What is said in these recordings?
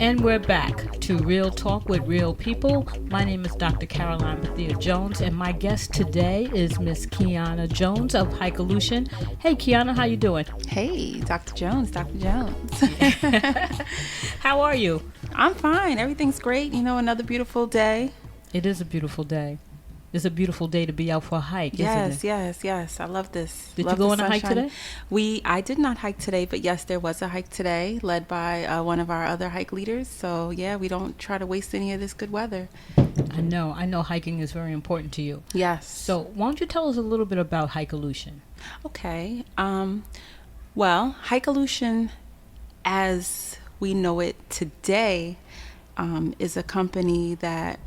And we're back to Real Talk with Real People. My name is Dr. Caroline Bethea Jones, and my guest today is Miss Keyana Jones of Hikeolution. Hey, Keyana, how you doing? Hey, Dr. Jones, Dr. Jones. How are you? I'm fine. Everything's great. You know, another beautiful day. It is a beautiful day. It's a beautiful day to be out for a hike, Yes, isn't it? yes. I love this. Did love you go the on a hike sunshine. today? I did not hike today, but yes, there was a hike today led by one of our other hike leaders. So yeah, we don't try to waste any of this good weather. I know hiking is very important to you. Yes. So why don't you tell us a little bit about Hikeolution? Okay. Well, Hikeolution, as we know it today, is a company that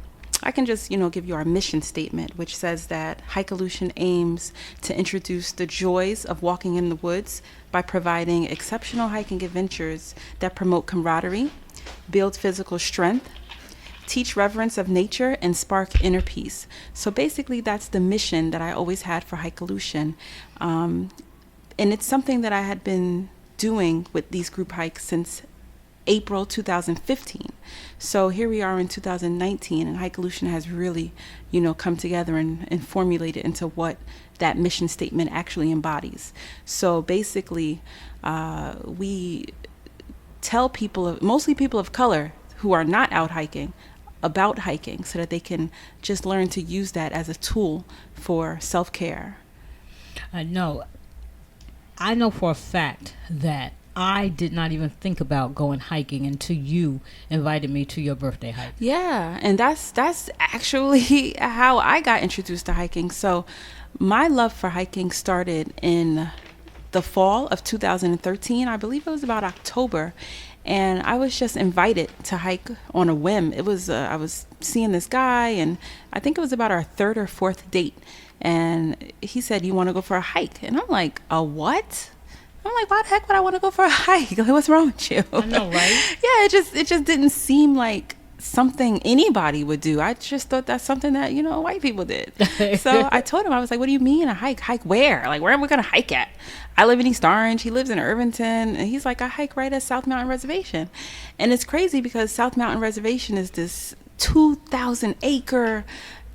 I can just, give you our mission statement, which says that Hikeolution aims to introduce the joys of walking in the woods by providing exceptional hiking adventures that promote camaraderie, build physical strength, teach reverence of nature, and spark inner peace. So basically, that's the mission that I always had for Hikeolution. And it's something that I had been doing with these group hikes since April 2015. So here we are in 2019, and Hikeolution has really, come together and formulated into what that mission statement actually embodies. So basically, we tell mostly people of color who are not out hiking, about hiking so that they can just learn to use that as a tool for self-care. I know for a fact that I did not even think about going hiking until you invited me to your birthday hike. Yeah, and that's actually how I got introduced to hiking. So my love for hiking started in the fall of 2013. I believe it was about October. And I was just invited to hike on a whim. It was I was seeing this guy, and I think it was about our third or fourth date. And he said, "You want to go for a hike?" And I'm like, "A what?" I'm like, "Why the heck would I want to go for a hike? Like, what's wrong with you?" I know, right? Yeah, it just didn't seem like something anybody would do. I just thought that's something that, white people did. So I told him, I was like, "What do you mean a hike? Hike where? Like, where am we going to hike at?" I live in East Orange. He lives in Irvington. And he's like, "I hike right at South Mountain Reservation." And it's crazy because South Mountain Reservation is this 2,000 acre,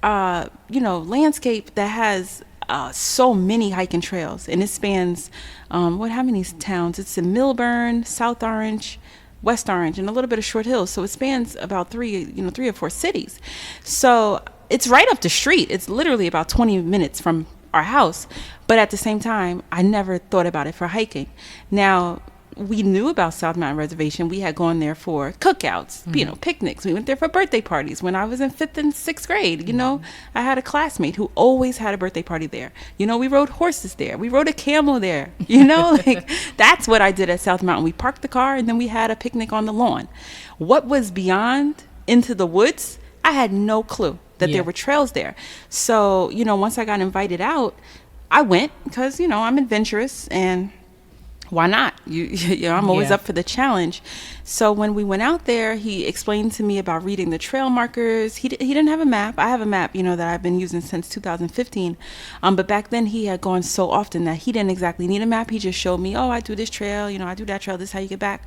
landscape that has so many hiking trails. And it spans, how many towns? It's in Millburn, South Orange, West Orange, and a little bit of Short Hills. So it spans about three or four cities. So it's right up the street. It's literally about 20 minutes from our house. But at the same time, I never thought about it for hiking. Now, we knew about South Mountain Reservation. We had gone there for cookouts, picnics. We went there for birthday parties. When I was in 5th and 6th grade, I had a classmate who always had a birthday party there. We rode horses there. We rode a camel there. That's what I did at South Mountain. We parked the car and then we had a picnic on the lawn. What was beyond into the woods, I had no clue that there were trails there. So, once I got invited out, I went because, I'm adventurous and why not? I'm always up for the challenge. So when we went out there, he explained to me about reading the trail markers. He didn't have a map. I have a map, that I've been using since 2015. But back then he had gone so often that he didn't exactly need a map. He just showed me, "Oh, I do this trail, I do that trail. This is how you get back."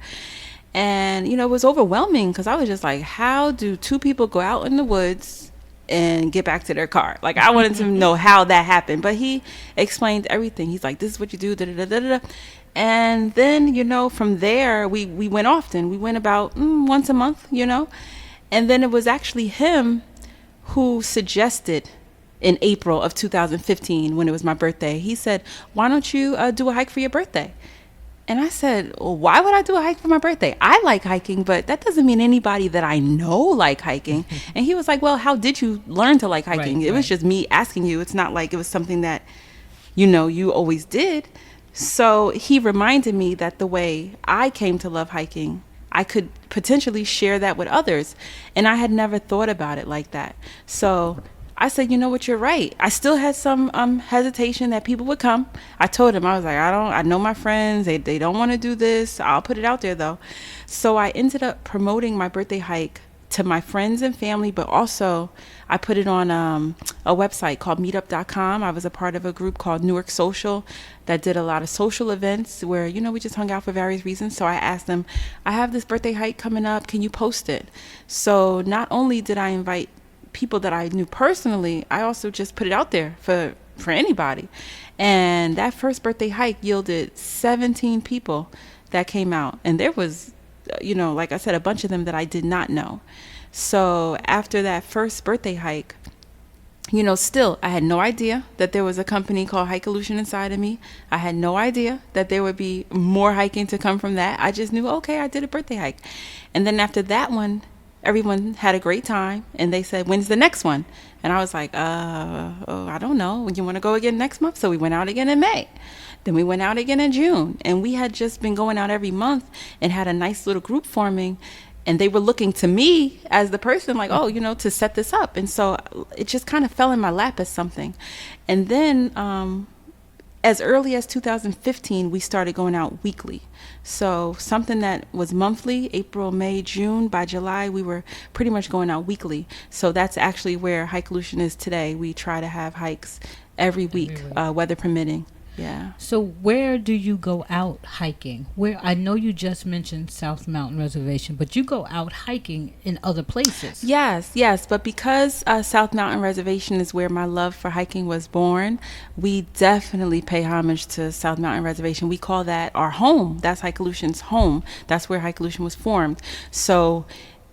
And, it was overwhelming because I was just like, how do two people go out in the woods and get back to their car? Like, I wanted to know how that happened. But he explained everything. He's like, "This is what you do, da da da da da." And then, from there, we went often. We went about once a month, And then it was actually him who suggested in April of 2015, when it was my birthday, he said, "Why don't you do a hike for your birthday?" And I said, "Well, why would I do a hike for my birthday? I like hiking, but that doesn't mean anybody that I know like hiking." And he was like, "Well, how did you learn to like hiking?" It was just me asking you. It's not like it was something that, you always did. So he reminded me that the way I came to love hiking, I could potentially share that with others. And I had never thought about it like that. So I said, "You know what, you're right." I still had some hesitation that people would come. I told him, I was like, I know my friends, they don't want to do this. I'll put it out there though. So I ended up promoting my birthday hike to my friends and family, but also I put it on a website called meetup.com. I was a part of a group called Newark Social that did a lot of social events where, we just hung out for various reasons. So I asked them, I have this birthday hike coming up. Can you post it? So not only did I invite people that I knew personally, I also just put it out there for anybody. And that first birthday hike yielded 17 people that came out. And there was, like I said, a bunch of them that I did not know. So after that first birthday hike, still, I had no idea that there was a company called Hikeolution inside of me. I had no idea that there would be more hiking to come from that. I just knew, okay, I did a birthday hike. And then after that one, everyone had a great time. And they said, when's the next one? And I was like, I don't know. You want to go again next month? So we went out again in May. Then we went out again in June. And we had just been going out every month and had a nice little group forming. And they were looking to me as the person like, to set this up. And so it just kind of fell in my lap as something. And then as early as 2015, we started going out weekly. So something that was monthly, April, May, June, by July, we were pretty much going out weekly. So that's actually where Hikeolution is today. We try to have hikes every week. Weather permitting. Yeah. So where do you go out hiking? Where I know you just mentioned South Mountain Reservation, but you go out hiking in other places. Yes. But because South Mountain Reservation is where my love for hiking was born, we definitely pay homage to South Mountain Reservation. We call that our home. That's Hikeolution's home. That's where Hikeolution was formed. So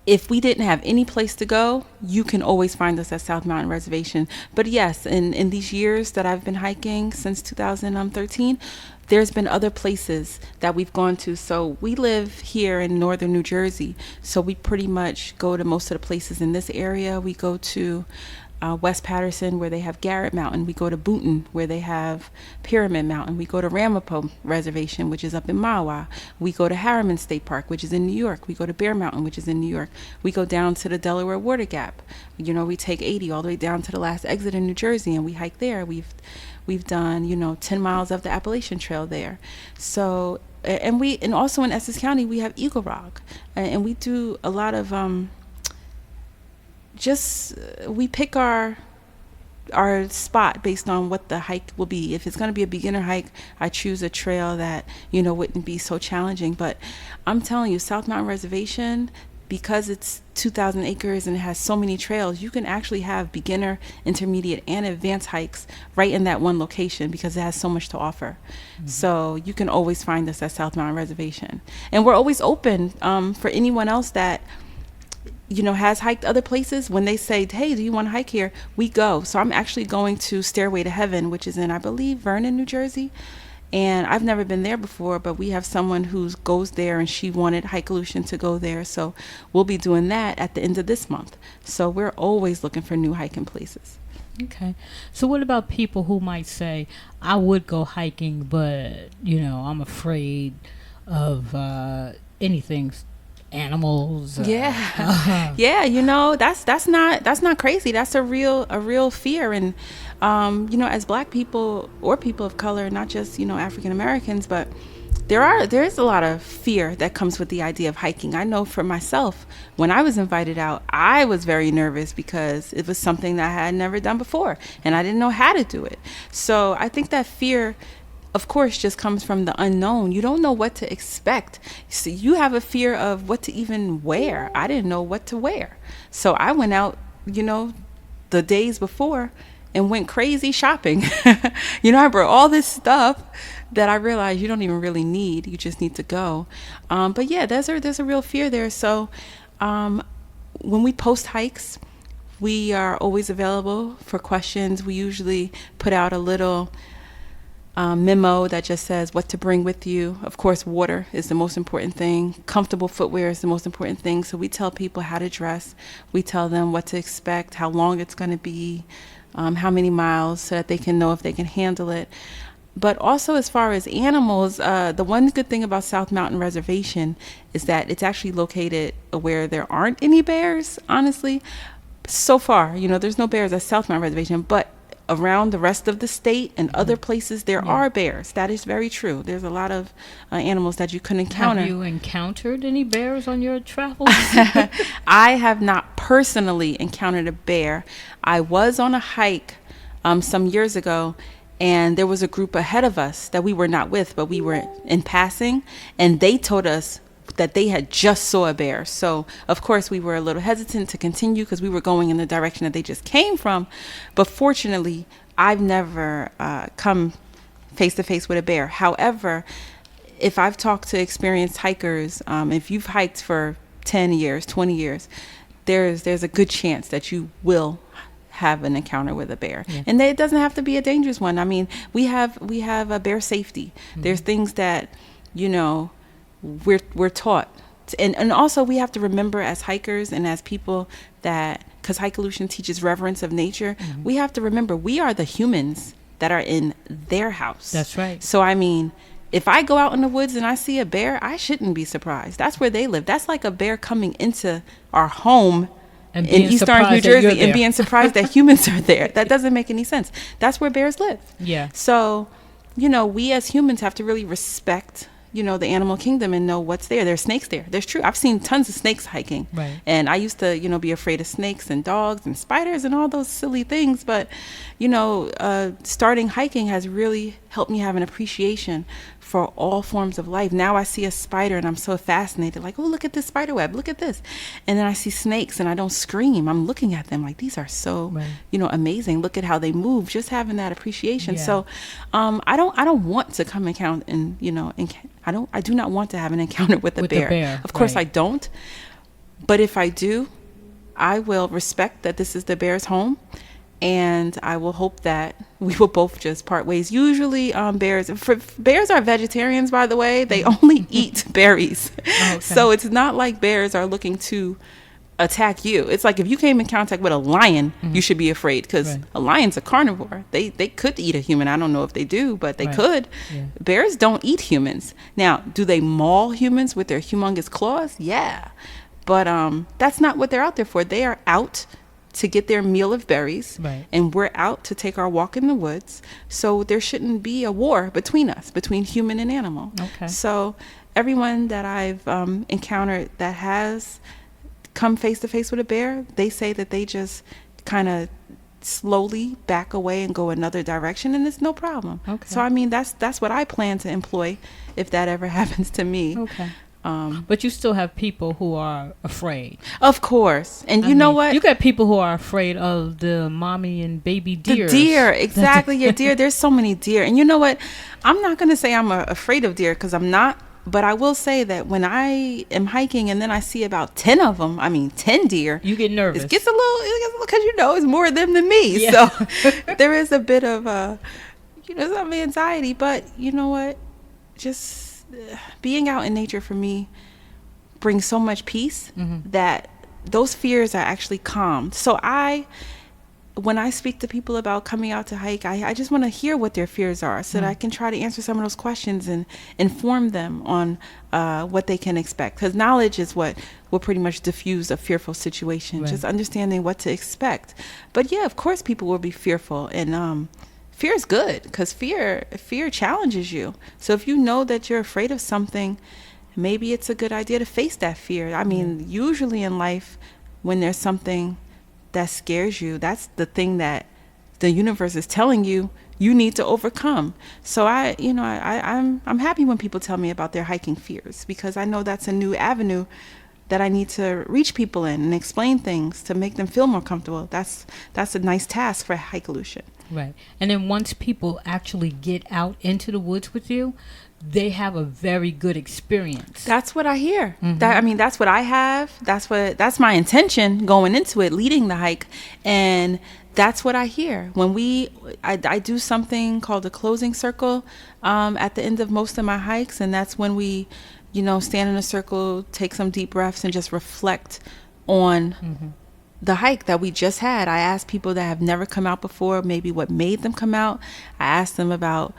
if we didn't have any place to go, you can always find us at South Mountain Reservation. But yes, in these years that I've been hiking since 2013, there's been other places that we've gone to. So we live here in northern New Jersey, so we pretty much go to most of the places in this area. We go to West Patterson, where they have Garrett Mountain. We go to Boonton, where they have Pyramid Mountain. We go to Ramapo Reservation, which is up in Mawa. We go to Harriman State Park, which is in New York. We go to Bear Mountain, which is in New York. We go down to the Delaware Water Gap. We take 80 all the way down to the last exit in New Jersey, and we hike there. We've done 10 miles of the Appalachian Trail there. So and also in Essex County we have Eagle Rock, and we do a lot of we pick our spot based on what the hike will be. If it's going to be a beginner hike, I choose a trail that wouldn't be so challenging. But I'm telling you, South Mountain Reservation, because it's 2,000 acres and it has so many trails, you can actually have beginner, intermediate, and advanced hikes right in that one location because it has so much to offer. Mm-hmm. So you can always find us at South Mountain Reservation, and we're always open for anyone else that has hiked other places. When they say, hey, do you want to hike here? We go. So I'm actually going to Stairway to Heaven, which is in, I believe, Vernon, New Jersey. And I've never been there before, but we have someone who goes there and she wanted Hikeolution to go there. So we'll be doing that at the end of this month. So we're always looking for new hiking places. Okay. So what about people who might say, I would go hiking, but, I'm afraid of anything, animals. Yeah. That's not crazy. That's a real fear. And as Black people or people of color, not just African Americans, but there is a lot of fear that comes with the idea of hiking. I know for myself, when I was invited out, I was very nervous because it was something that I had never done before and I didn't know how to do it. So I think that fear, of course, just comes from the unknown. You don't know what to expect. So you have a fear of what to even wear. I didn't know what to wear. So I went out, the days before and went crazy shopping. I brought all this stuff that I realized you don't even really need. You just need to go. But yeah, there's a real fear there. So when we post hikes, we are always available for questions. We usually put out a little memo that just says what to bring with you. Of course, water is the most important thing. Comfortable footwear is the most important thing. So we tell people how to dress. We tell them what to expect, how long it's going to be, how many miles, so that they can know if they can handle it. But also, as far as animals, the one good thing about South Mountain Reservation is that it's actually located where there aren't any bears, honestly. So far, there's no bears at South Mountain Reservation, but around the rest of the state and other places, there are bears. That is very true. There's a lot of animals that you could encounter. Have you encountered any bears on your travels? I have not personally encountered a bear. I was on a hike some years ago, and there was a group ahead of us that we were not with, but we were in passing, and they told us that they had just saw a bear. So of course we were a little hesitant to continue because we were going in the direction that they just came from. But fortunately, I've never come face to face with a bear. However, if I've talked to experienced hikers, if you've hiked for 10 years, 20 years, there's a good chance that you will have an encounter with a bear. And it doesn't have to be a dangerous one. I mean, we have a bear safety. There's things that, you know, we're taught, and also we have to remember as hikers and as people that, because Hikeolution teaches reverence of nature, we have to remember we are the humans that are in their house. That's right. So I mean, if I go out in the woods and I see a bear, I shouldn't be surprised. That's where they live. That's like a bear coming into our home in East Orange, New Jersey, and being surprised that humans are there. That doesn't make any sense. That's where bears live. Yeah. So, you know, we as humans have to really respect, you know, the animal kingdom and know what's there. There's snakes there. There's true. I've seen tons of snakes hiking. Right. And I used to, you know, be afraid of snakes and dogs and spiders and all those silly things. But, you know, starting hiking has really helped me have an appreciation for all forms of life. Now I see a spider and I'm so fascinated, like, oh, look at this spider web, look at this. And then I see snakes and I don't scream. I'm looking at them like, these are so, you know, amazing. Look at how they move, just having that appreciation. Yeah. So I don't want to come encounter and, you know, I do not want to have an encounter with a bear. Of course I don't. But if I do, I will respect that this is the bear's home. And I will hope that we will both just part ways. Usually bears are vegetarians, by the way. They only eat berries. Okay. So it's not like bears are looking to attack you. It's like if you came in contact with a lion, you should be afraid, because a lion's a carnivore. They could eat a human. I don't know if they do, but they could. Yeah. Bears don't eat humans. Now, do they maul humans with their humongous claws? Yeah. But that's not what they're out there for. They are out to get their meal of berries, and we're out to take our walk in the woods. So there shouldn't be a war between us, between human and animal. Okay. So everyone that I've encountered that has come face to face with a bear, they say that they just kind of slowly back away and go another direction, and it's no problem. Okay. So I mean, that's what I plan to employ if that ever happens to me. Okay. But you still have people who are afraid. Of course. And you know what? You got people who are afraid of the mommy and baby deer. The deer, exactly. Your deer. There's so many deer. And you know what? I'm not going to say I'm afraid of deer, because I'm not. But I will say that when I am hiking and then I see about 10 of them, 10 deer. You get nervous. It gets a little, because you know it's more of them than me. Yeah. So there is a bit of, some anxiety. But you know what? Just being out in nature for me brings so much peace that those fears are actually calmed. So when I speak to people about coming out to hike, I just want to hear what their fears are, so that I can try to answer some of those questions and inform them on what they can expect. Because knowledge is what will pretty much diffuse a fearful situation, just understanding what to expect. But yeah, of course people will be fearful, and fear is good, because fear challenges you. So if you know that you're afraid of something, maybe it's a good idea to face that fear. I mean, usually in life, when there's something that scares you, that's the thing that the universe is telling you need to overcome. So I'm happy when people tell me about their hiking fears, because I know that's a new avenue that I need to reach people in and explain things to make them feel more comfortable. That's a nice task for Hikeolution. Right. And then once people actually get out into the woods with you, they have a very good experience. That's what I hear. That's what I have. That's my intention going into it, leading the hike. And that's what I hear. When I do something called a closing circle at the end of most of my hikes. And that's when we, stand in a circle, take some deep breaths, and just reflect on the hike that we just had. I asked people that have never come out before, maybe what made them come out. I asked them about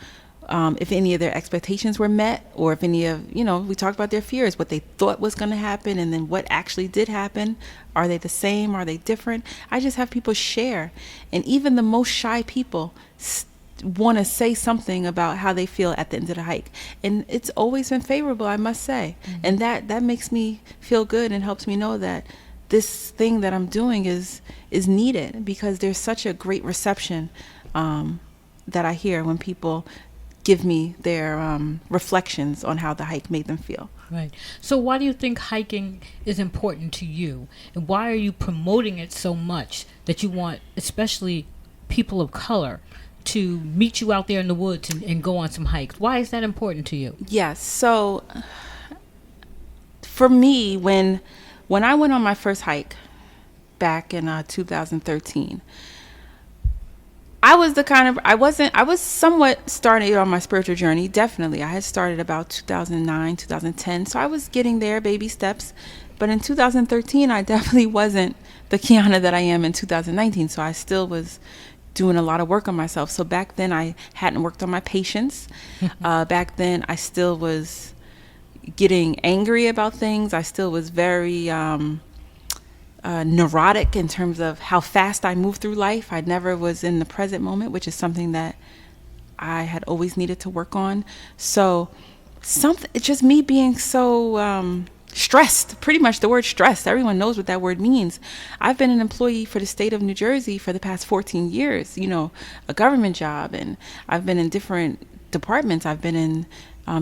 if any of their expectations were met, or if any of, we talked about their fears, what they thought was going to happen, and then what actually did happen. Are they the same? Are they different? I just have people share. And even the most shy people want to say something about how they feel at the end of the hike. And it's always been favorable, I must say. And that makes me feel good and helps me know that this thing that I'm doing is needed, because there's such a great reception that I hear when people give me their reflections on how the hike made them feel. Right. So why do you think hiking is important to you? And why are you promoting it so much that you want, especially people of color, to meet you out there in the woods and go on some hikes? Why is that important to you? Yes. So for me, when I went on my first hike back in 2013, I was somewhat started on my spiritual journey. Definitely. I had started about 2009, 2010. So I was getting there, baby steps. But in 2013, I definitely wasn't the Keyana that I am in 2019. So I still was doing a lot of work on myself. So back then I hadn't worked on my patience. Back then I still was getting angry about things. I still was very neurotic in terms of how fast I moved through life. I never was in the present moment, which is something that I had always needed to work on. So it's just me being so stressed, pretty much the word stressed. Everyone knows what that word means. I've been an employee for the state of New Jersey for the past 14 years, a government job, and I've been in different departments. I've been in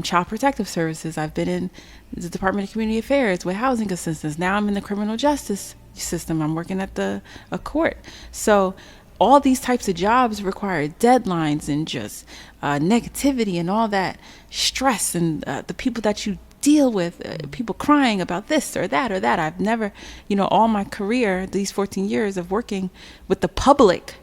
Child Protective Services. I've been in the Department of Community Affairs with housing assistance. Now I'm in the criminal justice system. I'm working at a court. So all these types of jobs require deadlines and just negativity and all that stress, and the people that you deal with, people crying about this or that or that. I've never, all my career, these 14 years of working with the public,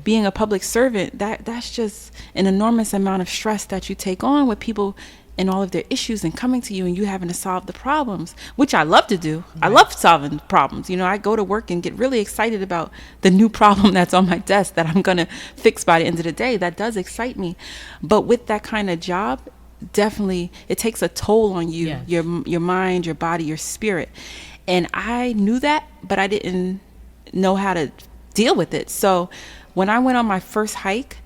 being a public servant, that's just an enormous amount of stress that you take on with people and all of their issues, and coming to you and you having to solve the problems, which I love to do. Right. I love solving problems. I go to work and get really excited about the new problem that's on my desk that I'm going to fix by the end of the day. That does excite me. But with that kind of job, definitely it takes a toll on you. Yes. Your mind, your body, your spirit. And I knew that, but I didn't know how to deal with it. So when I went on my first hike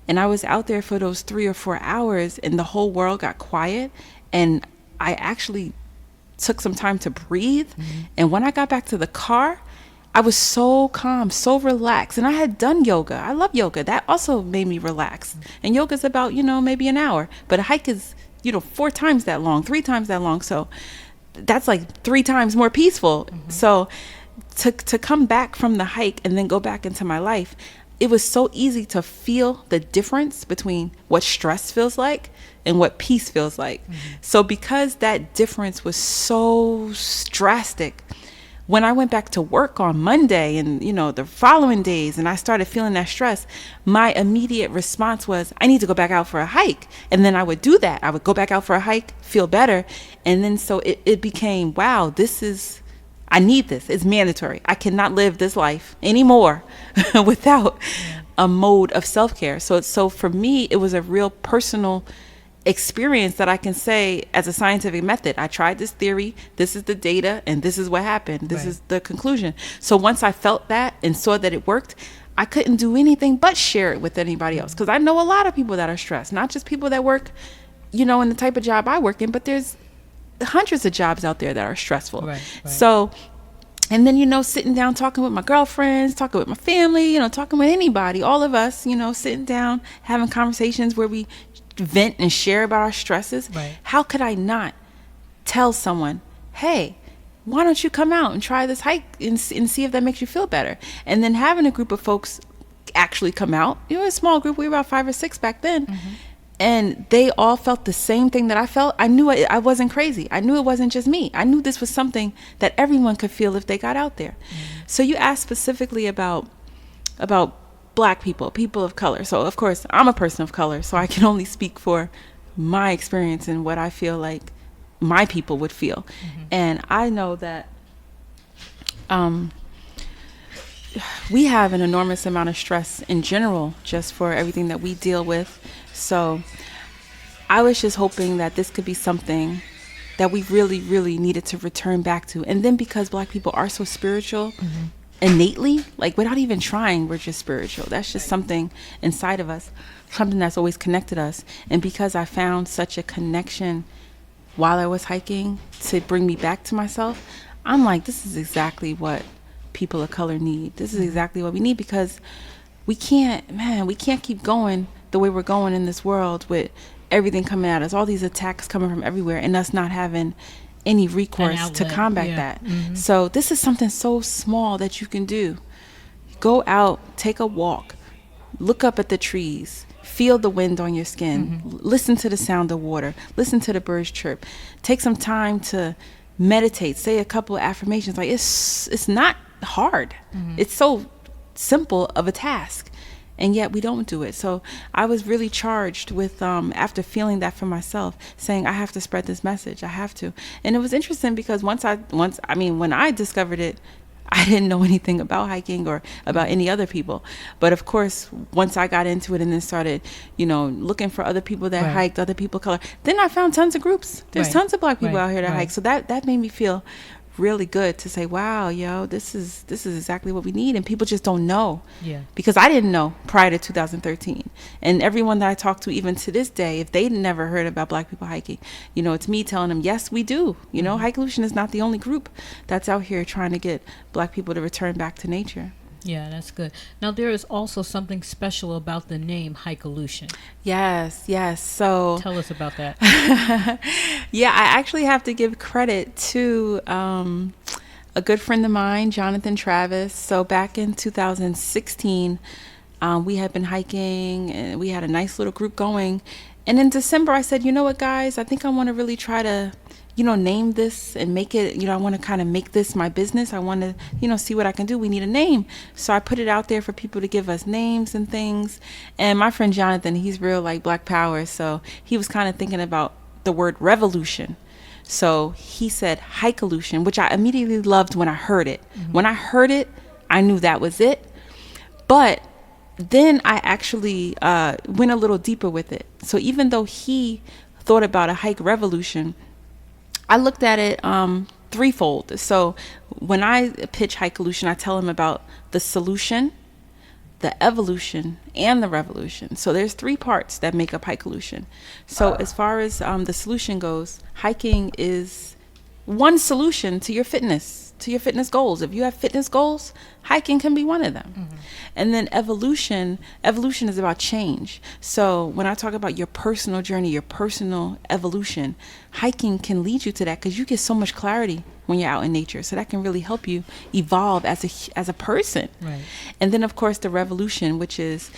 and I was out there for those 3 or 4 hours and the whole world got quiet, and I actually took some time to breathe. And when I got back to the car, I was so calm, so relaxed. And I had done yoga. I love yoga. That also made me relax. And yoga is about, maybe an hour. But a hike is, 4 times that long, 3 times that long. So that's like 3 times more peaceful. So to come back from the hike and then go back into my life, it was so easy to feel the difference between what stress feels like and what peace feels like. So because that difference was so drastic, when I went back to work on Monday and, the following days, and I started feeling that stress, my immediate response was, I need to go back out for a hike. And then I would do that. I would go back out for a hike, feel better. And then so it became, wow, I need this. It's mandatory. I cannot live this life anymore without a mode of self-care. So for me, it was a real personal experience that I can say as a scientific method. I tried this theory, this is the data, and this is what happened. This is the conclusion. So once I felt that and saw that it worked, I couldn't do anything but share it with anybody else. Because I know a lot of people that are stressed, not just people that work, in the type of job I work in, but there's hundreds of jobs out there that are stressful. Right. So, and then, sitting down, talking with my girlfriends, talking with my family, talking with anybody, all of us, sitting down, having conversations where we vent and share about our stresses. Right. How could I not tell someone, hey, why don't you come out and try this hike and see if that makes you feel better? And then having a group of folks actually come out, a small group, we were about 5 or 6 back then. And they all felt the same thing that I felt. I knew I wasn't crazy. I knew it wasn't just me. I knew this was something that everyone could feel if they got out there. So you asked specifically about Black people, people of color. So of course I'm a person of color, so I can only speak for my experience and what I feel like my people would feel. And I know that we have an enormous amount of stress in general, just for everything that we deal with. So I was just hoping that this could be something that we really, really needed to return back to. And then because Black people are so spiritual, innately, like without even trying, we're just spiritual. That's just something inside of us, something that's always connected us. And because I found such a connection while I was hiking to bring me back to myself, I'm like, this is exactly what people of color need. This is exactly what we need, because we can't keep going the way we're going in this world with everything coming at us, all these attacks coming from everywhere, and us not having any recourse to combat that. So this is something so small that you can do. Go out, take a walk, look up at the trees, feel the wind on your skin, listen to the sound of water, listen to the birds chirp, take some time to meditate, say a couple of affirmations. Like, it's not hard. It's so simple of a task, and yet we don't do it. So I was really charged with, after feeling that for myself, saying I have to spread this message. I have to. And it was interesting because when I discovered it, I didn't know anything about hiking or about any other people. But of course, once I got into it and then started, looking for other people that hiked, other people of color, then I found tons of groups. There's tons of Black people out here that hike. So that made me feel really good to say, wow, this is exactly what we need. And people just don't know. Yeah. Because I didn't know prior to 2013. And everyone that I talk to, even to this day, if they'd never heard about Black people hiking, it's me telling them, yes, we do. Hikeolution is not the only group that's out here trying to get Black people to return back to nature. Yeah, that's good. Now, there is also something special about the name Hikeolution. Yes. So tell us about that. Yeah, I actually have to give credit to a good friend of mine, Jonathan Travis. So back in 2016, we had been hiking and we had a nice little group going. And in December, I said, you know what, guys, I think I want to really try to name this and make it, I want to kind of make this my business. I want to, see what I can do. We need a name. So I put it out there for people to give us names and things. And my friend Jonathan, he's real like Black Power. So he was kind of thinking about the word revolution. So he said Hikeolution, which I immediately loved when I heard it. When I heard it, I knew that was it. But then I actually went a little deeper with it. So even though he thought about a hike revolution, I looked at it threefold. So when I pitch Hikeolution, I tell them about the solution, the evolution, and the revolution. So there's three parts that make up Hikeolution. So as far as the solution goes, hiking is one solution to your fitness goals. If you have fitness goals, hiking can be one of them. And then evolution is about change. So when I talk about your personal journey, your personal evolution, hiking can lead you to that, because you get so much clarity when you're out in nature. So that can really help you evolve as a person. Right. And then of course the revolution, which is,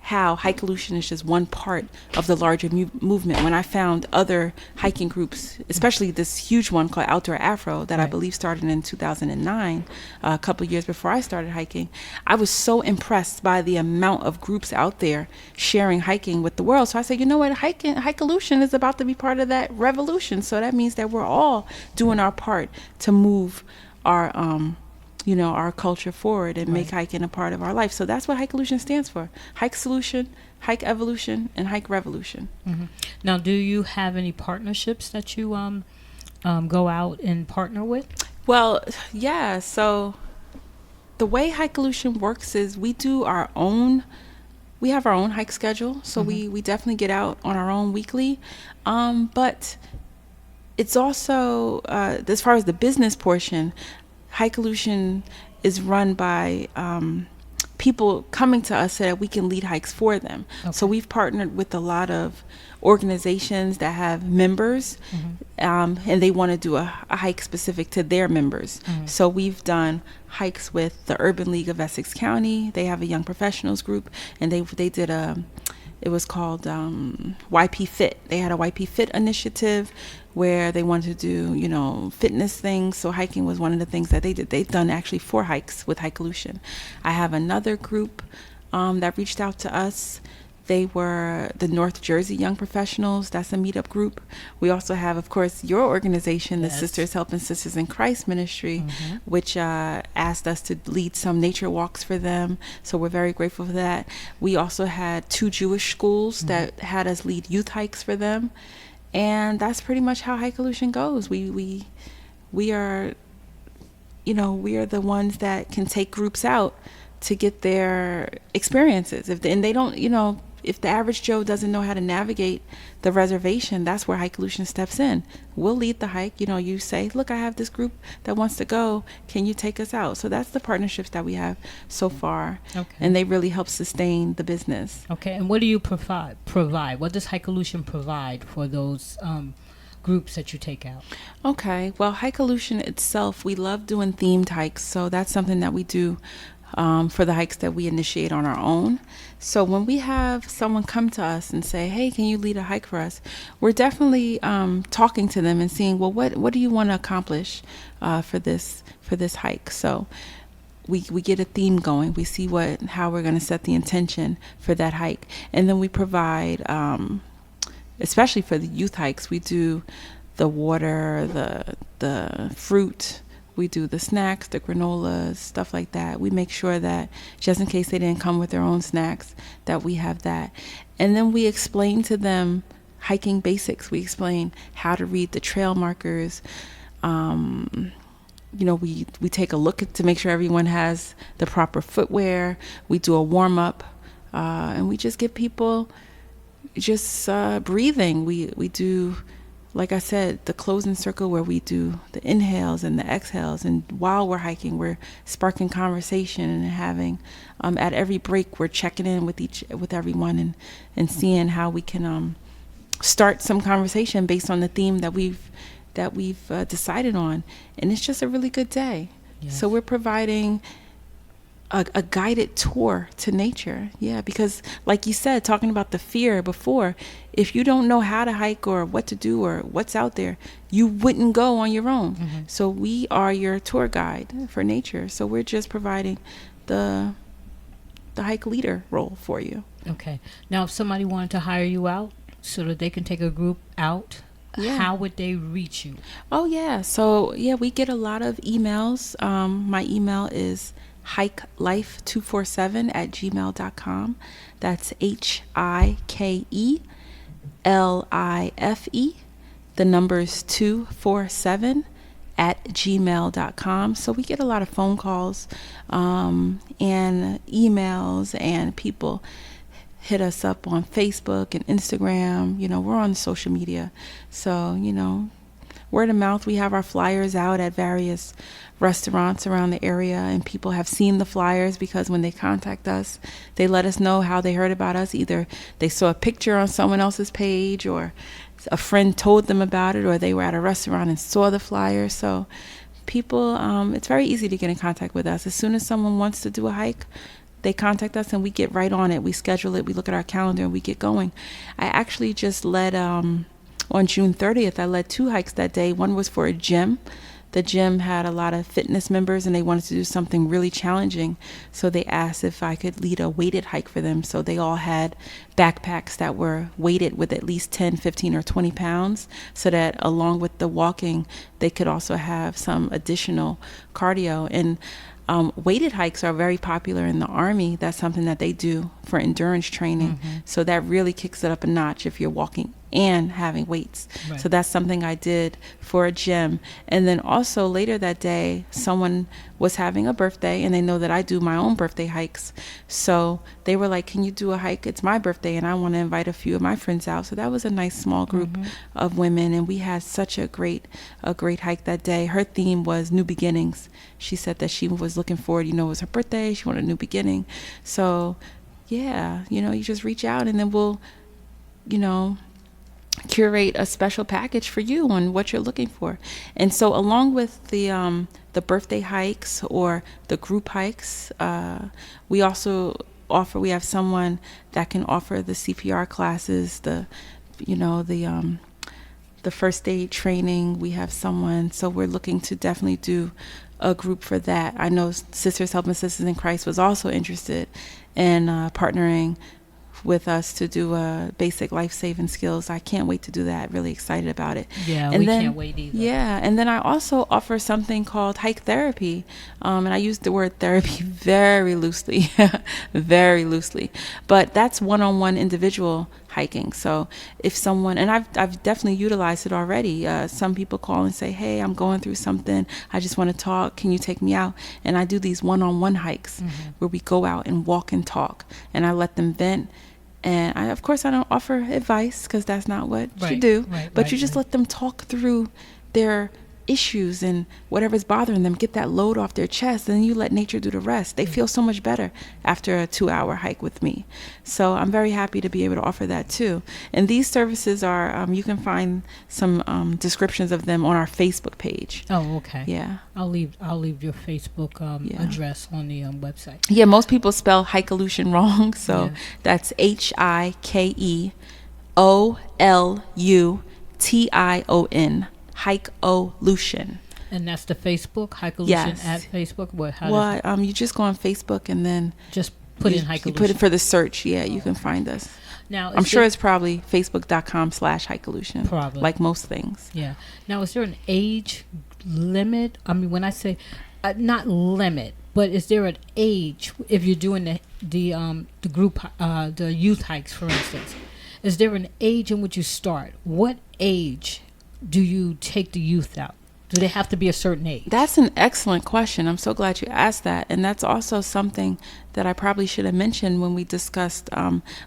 how Hikeolution is just one part of the larger movement. When I found other hiking groups, especially this huge one called Outdoor Afro that I believe started in 2009, a couple of years before I started hiking, I was so impressed by the amount of groups out there sharing hiking with the world. So I said, you know what, Hikeolution is about to be part of that revolution. So that means that we're all doing our part to move our our culture forward and make hiking a part of our life. So that's what Hikeolution stands for. Hike solution, hike evolution, and hike revolution. Now, do you have any partnerships that you go out and partner with? Well, yeah. So the way Hikeolution works is we have our own hike schedule. So we definitely get out on our own weekly. But it's also, as far as the business portion, Hikeolution is run by people coming to us so that we can lead hikes for them. Okay. So we've partnered with a lot of organizations that have members, and they want to do a hike specific to their members. So we've done hikes with the Urban League of Essex County. They have a young professionals group, and they did it was called YP Fit. They had a YP Fit initiative where they wanted to do, fitness things. So hiking was one of the things that they did. They've done actually 4 hikes with Hikeolution. I have another group that reached out to us. They were the North Jersey Young Professionals. That's a meetup group. We also have, of course, your organization, the Yes. Sisters Helping Sisters in Christ Ministry, which asked us to lead some nature walks for them. So we're very grateful for that. We also had 2 Jewish schools that had us lead youth hikes for them. And that's pretty much how Hikeolution goes. We are, we are the ones that can take groups out to get their experiences. And they don't, if the average Joe doesn't know how to navigate the reservation, that's where Hikeolution steps in. We'll lead the hike. You say, look, I have this group that wants to go. Can you take us out? So that's the partnerships that we have so far. Okay. And they really help sustain the business. Okay, and what do you provide? What does Hikeolution provide for those groups that you take out? Okay, well, Hikeolution itself, we love doing themed hikes. So that's something that we do for the hikes that we initiate on our own. So when we have someone come to us and say, hey, can you lead a hike for us? We're definitely talking to them and seeing, well, what do you want to accomplish for this hike? So we get a theme going. We see how we're going to set the intention for that hike. And then we provide, especially for the youth hikes, we do the water, the fruit. We do the snacks, the granolas, stuff like that. We make sure that just in case they didn't come with their own snacks, that we have that. And then we explain to them hiking basics. We explain how to read the trail markers. We take a look to make sure everyone has the proper footwear. We do a warm up, and we just give people just breathing. We do, like I said, the closing circle where we do the inhales and the exhales. And while we're hiking, we're sparking conversation and having, at every break, we're checking in with everyone and seeing how we can start some conversation based on the theme that we've decided on. And it's just a really good day. Yes. So we're providing a guided tour to nature. Yeah, because like you said, talking about the fear before, if you don't know how to hike or what to do or what's out there, you wouldn't go on your own. So we are your tour guide for nature. So we're just providing the hike leader role for you. Okay. Now, if somebody wanted to hire you out so that they can take a group out, how would they reach you? Oh, yeah. So, we get a lot of emails. My email is hikelife247@gmail.com. That's HIKELIFE. The number's 247@gmail.com. So we get a lot of phone calls and emails, and people hit us up on Facebook and Instagram. We're on social media. So, word of mouth. We have our flyers out at various restaurants around the area, and people have seen the flyers because when they contact us, they let us know how they heard about us. Either they saw a picture on someone else's page, or a friend told them about it, or they were at a restaurant and saw the flyer. So people, it's very easy to get in contact with us. As soon as someone wants to do a hike, they contact us and we get right on it. We schedule it. We look at our calendar and we get going. I actually just led, on June 30th, I led 2 hikes that day. One was for a gym. The gym had a lot of fitness members and they wanted to do something really challenging. So they asked if I could lead a weighted hike for them. So they all had backpacks that were weighted with at least 10, 15, or 20 pounds, so that along with the walking, they could also have some additional cardio. And weighted hikes are very popular in the Army. That's something that they do for endurance training. So that really kicks it up a notch if you're walking and having weights. Right. So that's something I did for a gym. And then also later that day, someone was having a birthday, and they know that I do my own birthday hikes. So they were like, can you do a hike? It's my birthday and I want to invite a few of my friends out. So that was a nice small group of women, and we had such a great hike that day. Her theme was new beginnings. She said that she was looking forward, it was her birthday, she wanted a new beginning. So yeah, you just reach out and then we'll, curate a special package for you on what you're looking for. And so along with the birthday hikes or the group hikes, we also we have someone that can offer the CPR classes, the first aid training. We have someone, so we're looking to definitely do a group for that. I know Sisters Helping Sisters in Christ was also interested in partnering with us to do basic life-saving skills. I can't wait to do that. Really excited about it. Yeah, And we then, can't wait either. Yeah, and then I also offer something called hike therapy, and I use the word therapy very loosely, very loosely. But that's one-on-one individual hiking. So if someone, and I've definitely utilized it already. Some people call and say, "Hey, I'm going through something. I just want to talk. Can you take me out?" And I do these one-on-one hikes where we go out and walk and talk, and I let them vent. And of course, I don't offer advice because that's not what you do. But you just let them talk through their issues and whatever's bothering them, get that load off their chest, and then you let nature do the rest. They feel so much better after a 2-hour hike with me. So I'm very happy to be able to offer that too. And these services are, you can find some descriptions of them on our Facebook page. Oh, okay. Yeah. I'll leave your Facebook address on the website. Yeah, most people spell Hikeolution wrong, so that's Hikeolution. Hikeolution. And that's the Facebook, Hikeolution at Facebook? You just go on Facebook and then just put in Hikeolution. You put it for the search. Yeah, you can find us. Now, I'm sure it's probably facebook.com/Hikeolution. Probably. Like most things. Yeah. Now, is there an age limit? I mean, when I say, not limit, but is there an age, if you're doing the group, the youth hikes, for instance, is there an age in which you start? What age do you take the youth out? Do they have to be a certain age? That's an excellent question. I'm so glad you asked that. And that's also something that I probably should have mentioned when we discussed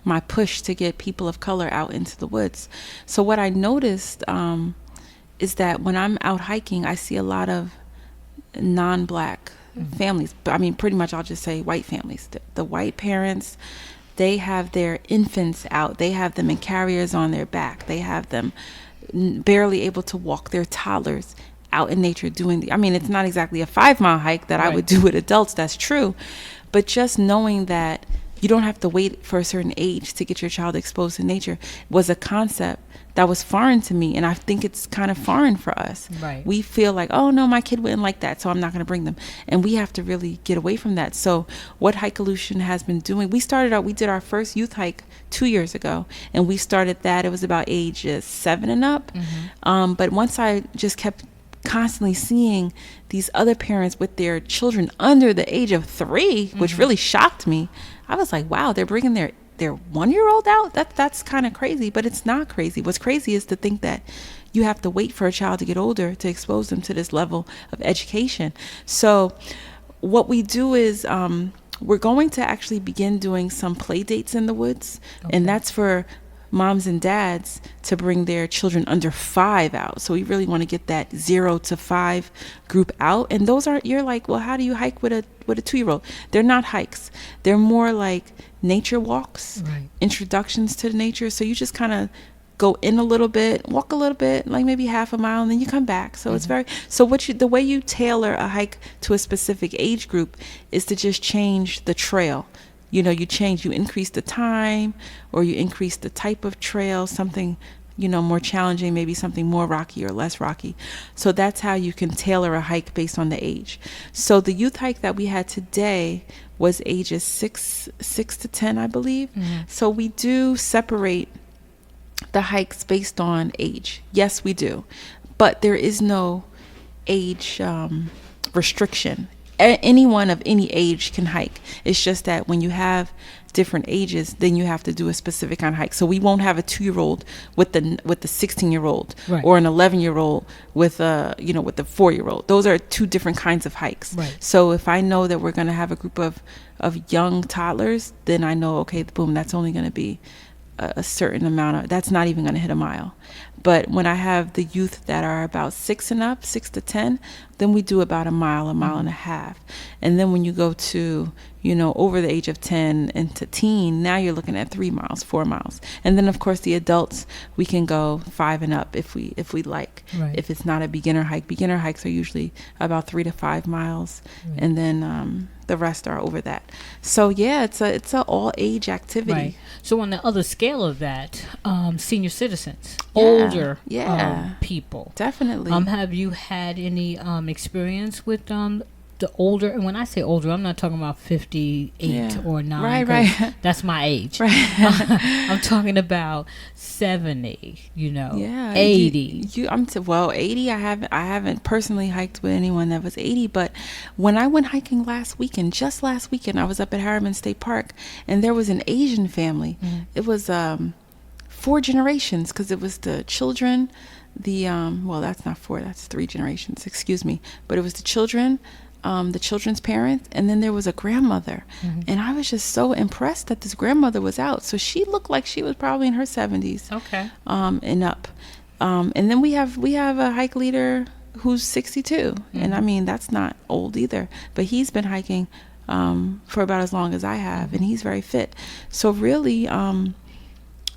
my push to get people of color out into the woods. So what I noticed is that when I'm out hiking, I see a lot of non-black families. I mean, pretty much I'll just say white families. The white parents, they have their infants out. They have them in carriers on their back. They have them barely able to walk their toddlers out in nature doing it's not exactly a 5-mile hike that I would do with adults, that's true, but just knowing that you don't have to wait for a certain age to get your child exposed to nature was a concept that was foreign to me, and I think it's kind of foreign for us. Right. We feel like, oh no, my kid wouldn't like that, so I'm not going to bring them, and we have to really get away from that. So what Hikeolution has been doing, we did our first youth hike 2 years ago, and we started that, it was about age 7 and up. But once I just kept constantly seeing these other parents with their children under the age of 3, which really shocked me, I was like, wow, they're bringing their 1-year-old out? That's kind of crazy, but it's not crazy. What's crazy is to think that you have to wait for a child to get older to expose them to this level of education. So what we do is we're going to actually begin doing some play dates in the woods, and that's for moms and dads to bring their children under 5 out. So we really want to get that 0 to 5 group out. And those aren't, you're like, well, how do you hike with a 2-year-old? They're not hikes. They're more like nature walks, introductions to nature. So you just kind of go in a little bit, walk a little bit, like maybe half a mile, and then you come back. So it's the way you tailor a hike to a specific age group is to just change the trail. You increase the time, or you increase the type of trail, something, more challenging, maybe something more rocky or less rocky. So that's how you can tailor a hike based on the age. So the youth hike that we had today was ages 6 to 10, I believe. So we do separate the hikes based on age. Yes, we do. But there is no age restriction. Anyone of any age can hike. It's just that when you have different ages, then you have to do a specific kind of hike. So we won't have a 2-year-old with the 16-year-old, or an 11-year-old with a 4-year-old. Those are 2 different kinds of hikes. So if I know that we're going to have a group of young toddlers, then I know, okay, boom, that's only going to be a certain amount that's not even going to hit a mile. But when I have the youth that are about 6 and up, 6 to 10, then we do about a mile and a half. And then when you go to, over the age of 10 and to teen, now you're looking at 3 miles, 4 miles. And then of course the adults, we can go 5 and up if we like. If it's not a beginner hikes are usually about 3 to 5 miles. And then the rest are over that. So yeah, it's a all age activity. So on the other scale of that, senior citizens, older people, definitely. Have you had any experience with the older, and when I say older, I'm not talking about 58 or 9. Right. That's my age. Right. I'm talking about 70, Yeah. 80. Well, 80. I haven't personally hiked with anyone that was 80, but when I went hiking just last weekend, I was up at Harriman State Park, and there was an Asian family. It was 4 generations, because it was the children, well, that's not 4, that's 3 generations, excuse me, but it was the children, the children's parents, and then there was a grandmother. And I was just so impressed that this grandmother was out. So she looked like she was probably in her 70s. Okay. And up. And then we have a hike leader who's 62. And I mean, that's not old either, but he's been hiking for about as long as I have, and he's very fit. So really,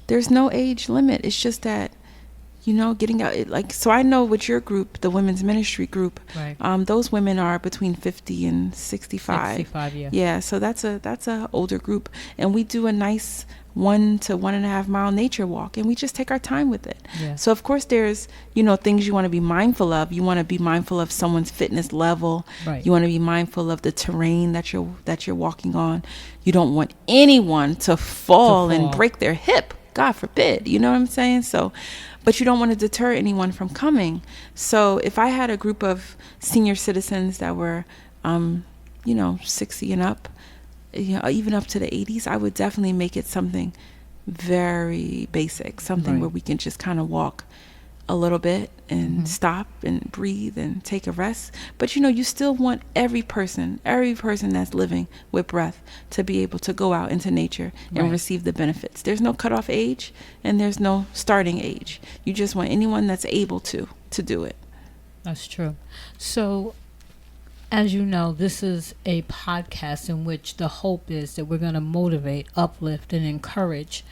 there's no age limit. It's just that, getting out, so I know with your group, the women's ministry group, Right. Those women are between 50 and 65. 65, yeah. Yeah, so that's a older group, and we do a nice 1 to 1.5 mile nature walk, and we just take our time with it. Yeah. So of course there's, things you want to be mindful of. You want to be mindful of someone's fitness level. Right. You want to be mindful of the terrain that you're walking on. You don't want anyone to fall and break their hip. God forbid. You know what I'm saying? So, but you don't want to deter anyone from coming. So if I had a group of senior citizens that were, 60 and up, even up to the 80s, I would definitely make it something very basic, something Right. where we can just kind of walk a little bit and stop and breathe and take a rest. But you still want every person that's living with breath to be able to go out into nature and Right. receive the benefits. There's no cutoff age and there's no starting age. You just want anyone that's able to do it. That's true. So, as you know, this is a podcast in which the hope is that we're going to motivate, uplift, and encourage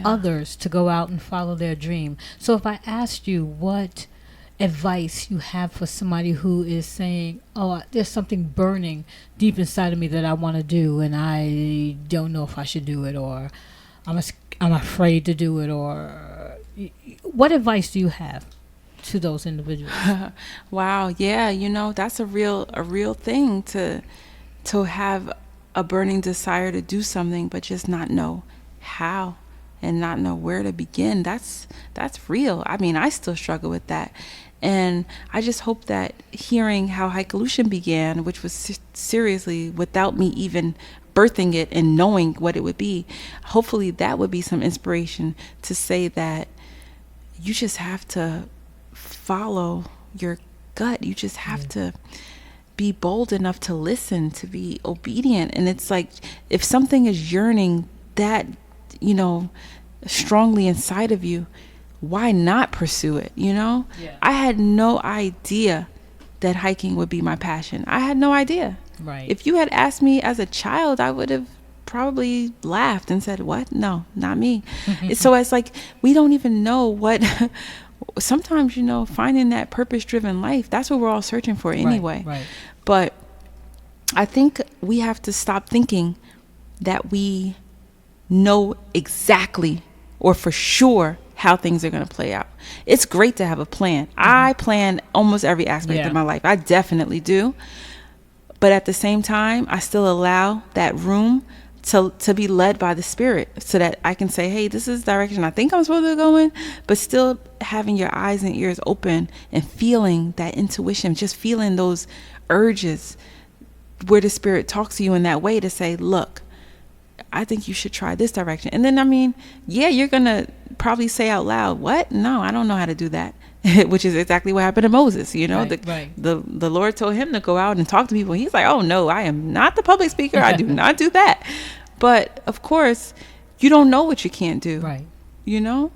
others to go out and follow their dream. So if I asked you what advice you have for somebody who is saying, oh, there's something burning deep inside of me that I want to do, and I don't know if I should do it, or I'm afraid to do it, or what advice do you have to those individuals? Wow, yeah, that's a real thing, to have a burning desire to do something but just not know how and not know where to begin. That's real. I mean, I still struggle with that. And I just hope that hearing how Hikeolution began, which was seriously without me even birthing it and knowing what it would be, hopefully that would be some inspiration to say that you just have to follow your gut. You just have to be bold enough to listen, to be obedient. And it's like, if something is yearning that, strongly inside of you, why not pursue it? I had no idea that hiking would be my passion. I had no idea. Right. If you had asked me as a child, I would have probably laughed and said, what? No, not me. So it's like, we don't even know what sometimes, finding that purpose-driven life, that's what we're all searching for anyway. Right. But I think we have to stop thinking that we know exactly or for sure how things are going to play out. It's great to have a plan. I plan almost every aspect of my life. I definitely do. But at the same time, I still allow that room to be led by the Spirit, so that I can say, hey, this is the direction I think I'm supposed to go in, but still having your eyes and ears open and feeling that intuition, just feeling those urges where the Spirit talks to you in that way to say, look, I think you should try this direction. And then, you're going to probably say out loud, what? No, I don't know how to do that. Which is exactly what happened to Moses. Right. The Lord told him to go out and talk to people. He's like, oh no, I am not the public speaker. I do not do that. But of course, you don't know what you can't do. Right.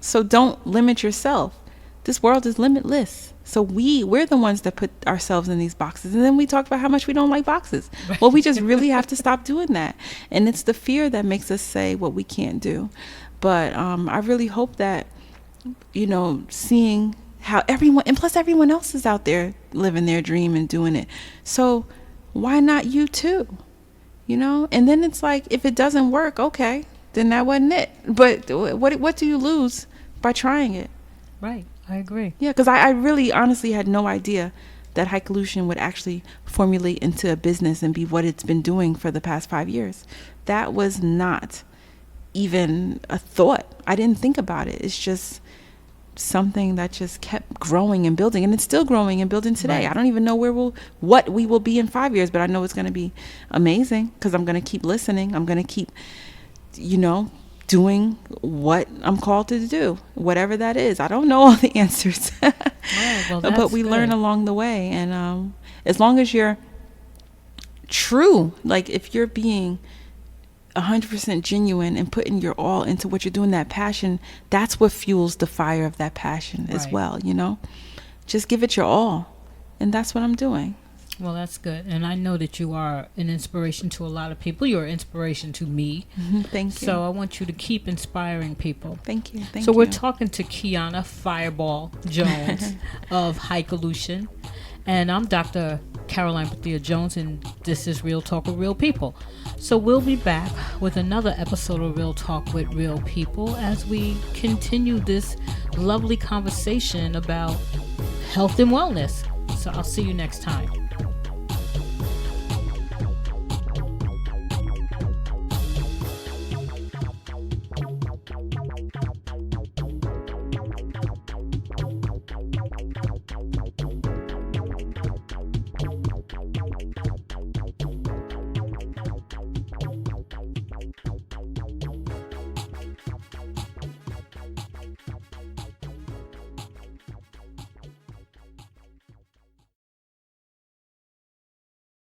So don't limit yourself. This world is limitless. So we're the ones that put ourselves in these boxes. And then we talk about how much we don't like boxes. Right. Well, we just really have to stop doing that. And it's the fear that makes us say what we can't do. But I really hope that, seeing how everyone else is out there living their dream and doing it. So why not you too? And then it's like, if it doesn't work, okay, then that wasn't it. But what do you lose by trying it? Right. I agree. Yeah, because I really honestly had no idea that Hikeolution would actually formulate into a business and be what it's been doing for the past 5 years. That was not even a thought. I didn't think about it. It's just something that just kept growing and building, and it's still growing and building today. Right. I don't even know what we will be in 5 years, but I know it's going to be amazing because I'm going to keep listening. I'm going to keep, doing what I'm called to do, whatever that is. I don't know all the answers, but we learn along the way. And as long as you're true, like if you're being 100% genuine and putting your all into what you're doing, that passion, that's what fuels the fire of that passion as well. Just give it your all, and that's what I'm doing. Well, that's good. And I know that you are an inspiration to a lot of people. You're an inspiration to me. Thank you. So I want you to keep inspiring people. Thank you. So we're talking to Keyana Fireball Jones of Hikeolution. And I'm Dr. Caroline Bethea Jones, and this is Real Talk with Real People. So we'll be back with another episode of Real Talk with Real People as we continue this lovely conversation about health and wellness. So I'll see you next time.